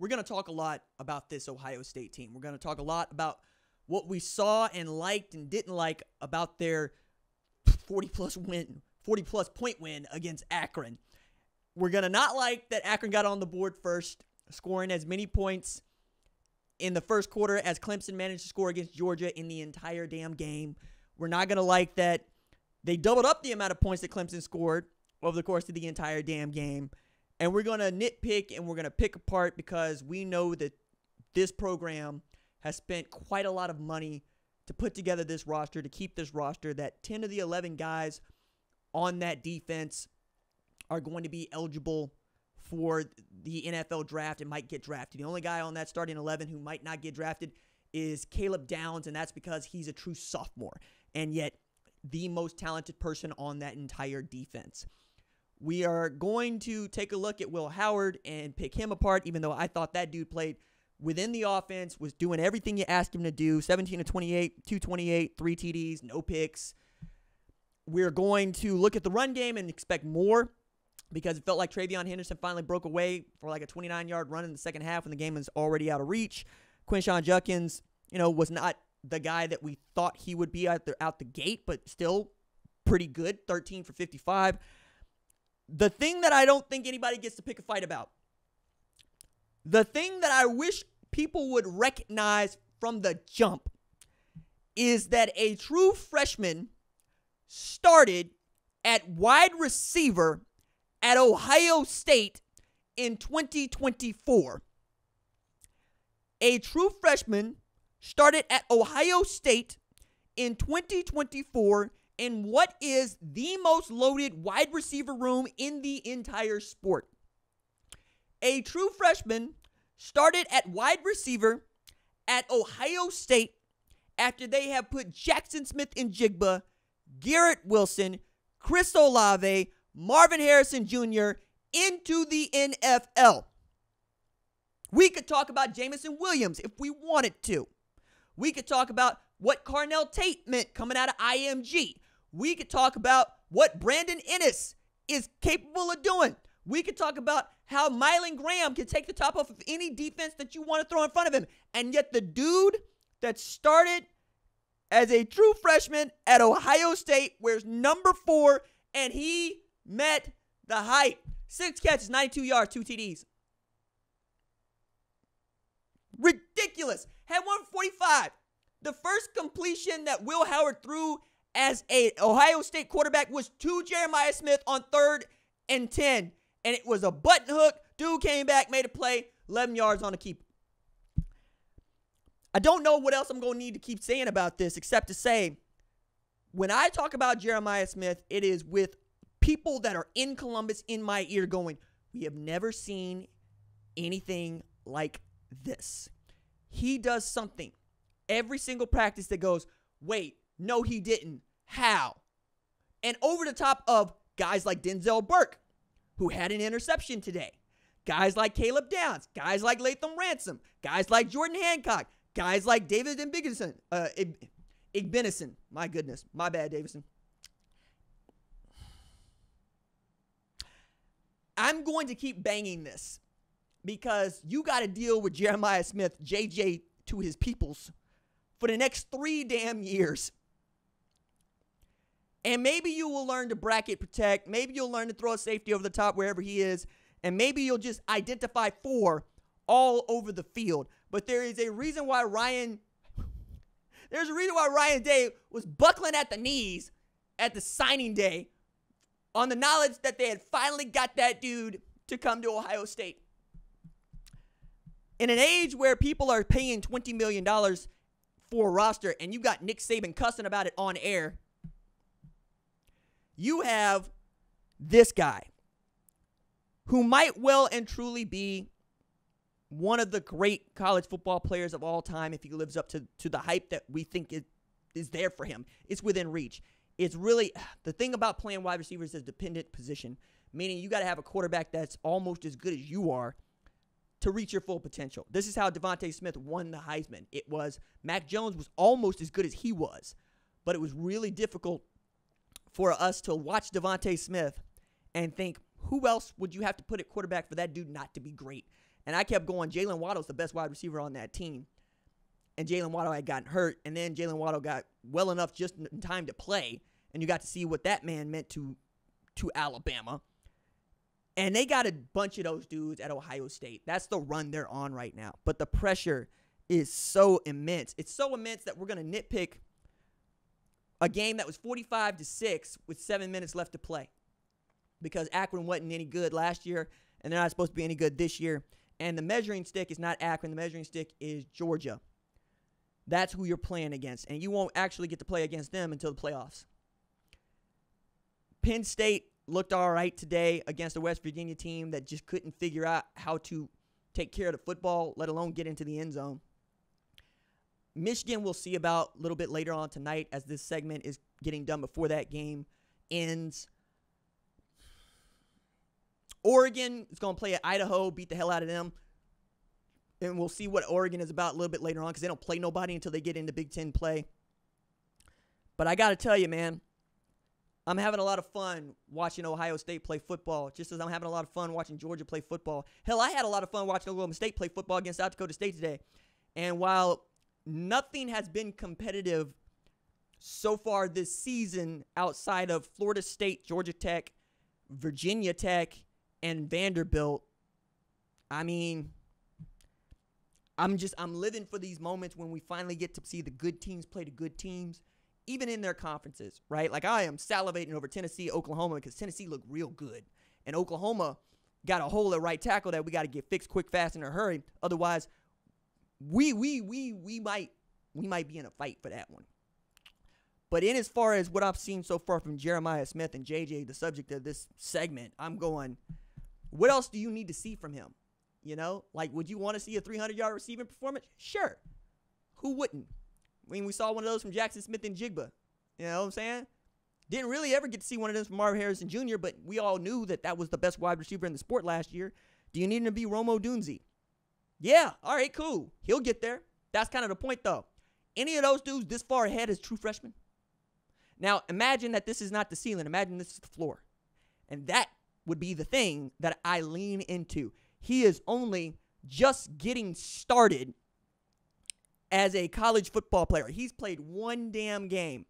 we're going to talk a lot about this Ohio State team. We're going to talk a lot about what we saw and liked and didn't like about their 40-plus point win against Akron. We're going to not like that Akron got on the board first, scoring as many points in the first quarter as Clemson managed to score against Georgia in the entire damn game. We're not going to like that they doubled up the amount of points that Clemson scored over the course of the entire damn game. And we're going to nitpick and we're going to pick apart because we know that this program has spent quite a lot of money to put together this roster, to keep this roster, that 10 of the 11 guys on that defense are going to be eligible for the NFL draft and might get drafted. The only guy on that starting 11 who might not get drafted is Caleb Downs, and that's because he's a true sophomore, and yet the most talented person on that entire defense. We are going to take a look at Will Howard and pick him apart, even though I thought that dude played within the offense, was doing everything you asked him to do. 17 of 28, 228, 3 TDs, no picks. We're going to look at the run game and expect more because it felt like Travion Henderson finally broke away for like a 29-yard run in the second half when the game was already out of reach. Quinshon Judkins, was not the guy that we thought he would be out the gate, but still pretty good, 13 for 55. The thing that I don't think anybody gets to pick a fight about, the thing that I wish people would recognize from the jump is that a true freshman started at wide receiver at Ohio State in 2024. A true freshman started at Ohio State in 2024 in what is the most loaded wide receiver room in the entire sport. A true freshman started at wide receiver at Ohio State after they have put Jackson Smith-Njigba, Garrett Wilson, Chris Olave, Marvin Harrison Jr. into the NFL. We could talk about Jamison Williams if we wanted to. We could talk about what Carnell Tate meant coming out of IMG. We could talk about what Brandon Ennis is capable of doing. We could talk about how Mylan Graham can take the top off of any defense that you want to throw in front of him. And yet the dude that started as a true freshman at Ohio State wears number 4, and he met the hype. 6 catches, 92 yards, 2 TDs. Ridiculous. Had 145. The first completion that Will Howard threw as a Ohio State quarterback was to Jeremiah Smith on 3rd and 10. And it was a button hook. Dude came back, made a play, 11 yards on a keeper. I don't know what else I'm going to need to keep saying about this except to say, when I talk about Jeremiah Smith, it is with people that are in Columbus in my ear going, we have never seen anything like this. He does something every single practice that goes, wait, no, he didn't. How? And over the top of guys like Denzel Burke, who had an interception today. Guys like Caleb Downs. Guys like Latham Ransom. Guys like Jordan Hancock. Guys like David Igbenison. My goodness. My bad, Davison. I'm going to keep banging this because you got to deal with Jeremiah Smith, JJ to his peoples, for the next 3 damn years. And maybe you will learn to bracket protect. Maybe you'll learn to throw a safety over the top wherever he is. And maybe you'll just identify 4 all over the field. But there is a reason why Ryan Day was buckling at the knees at the signing day on the knowledge that they had finally got that dude to come to Ohio State. In an age where people are paying $20 million for a roster and you got Nick Saban cussing about it on air, you have this guy who might well and truly be one of the great college football players of all time if he lives up to the hype that we think is there for him. It's within reach. It's really, the thing about playing wide receivers is a dependent position, meaning you got to have a quarterback that's almost as good as you are to reach your full potential. This is how Devontae Smith won the Heisman. It was Mac Jones was almost as good as he was, but it was really difficult for us to watch Devontae Smith and think, who else would you have to put at quarterback for that dude not to be great? And I kept going, Jalen Waddle's the best wide receiver on that team. And Jalen Waddle had gotten hurt. And then Jalen Waddle got well enough just in time to play. And you got to see what that man meant to Alabama. And they got a bunch of those dudes at Ohio State. That's the run they're on right now. But the pressure is so immense. It's so immense that we're going to nitpick a game that was 45-6 with 7 minutes left to play. Because Akron wasn't any good last year, and they're not supposed to be any good this year. And the measuring stick is not Akron. The measuring stick is Georgia. That's who you're playing against. And you won't actually get to play against them until the playoffs. Penn State looked all right today against a West Virginia team that just couldn't figure out how to take care of the football, let alone get into the end zone. Michigan we'll see about a little bit later on tonight as this segment is getting done before that game ends. Oregon is going to play at Idaho, beat the hell out of them. And we'll see what Oregon is about a little bit later on because they don't play nobody until they get into Big Ten play. But I got to tell you, man, I'm having a lot of fun watching Ohio State play football, just as I'm having a lot of fun watching Georgia play football. Hell, I had a lot of fun watching Oklahoma State play football against South Dakota State today. And while nothing has been competitive so far this season outside of Florida State, Georgia Tech, Virginia Tech, and Vanderbilt, I mean, I'm living for these moments when we finally get to see the good teams play the good teams, even in their conferences, right? Like I am salivating over Tennessee, Oklahoma, because Tennessee looked real good. And Oklahoma got a hole at right tackle that we got to get fixed quick, fast, in a hurry. Otherwise, we might be in a fight for that one. But in as far as what I've seen so far from Jeremiah Smith and JJ, the subject of this segment, I'm going, what else do you need to see from him? You know, like, would you want to see a 300-yard receiving performance? Sure. Who wouldn't? I mean, we saw one of those from Jackson Smith and Jigba. You know what I'm saying? Didn't really ever get to see one of those from Marvin Harrison Jr., but we all knew that was the best wide receiver in the sport last year. Do you need him to be Rome Odunze? Yeah, all right, cool. He'll get there. That's kind of the point, though. Any of those dudes this far ahead as true freshmen? Now, imagine that this is not the ceiling. Imagine this is the floor. And that would be the thing that I lean into. He is only just getting started as a college football player. He's played one damn game.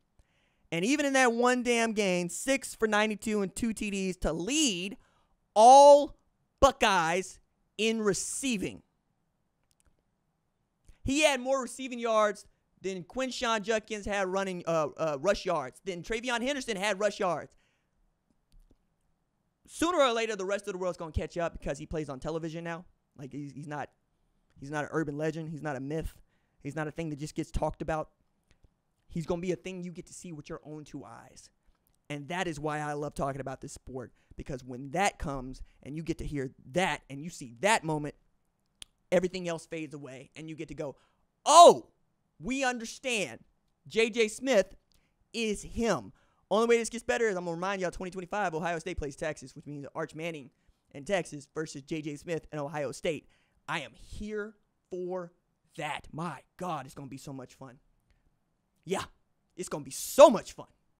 And even in that one damn game, 6 for 92 and 2 TDs to lead all Buckeyes in receiving. He had more receiving yards than Quinshon Judkins had running rush yards, than Travion Henderson had rush yards. Sooner or later, the rest of the world's going to catch up because he plays on television now. Like, he's not an urban legend. He's not a myth. He's not a thing that just gets talked about. He's going to be a thing you get to see with your own 2 eyes. And that is why I love talking about this sport, because when that comes and you get to hear that and you see that moment, everything else fades away and you get to go, oh, we understand. J.J. Smith is him. Only way this gets better is I'm going to remind y'all 2025, Ohio State plays Texas, which means Arch Manning and Texas versus J.J. Smith and Ohio State. I am here for that. My God, it's going to be so much fun. Yeah, it's going to be so much fun.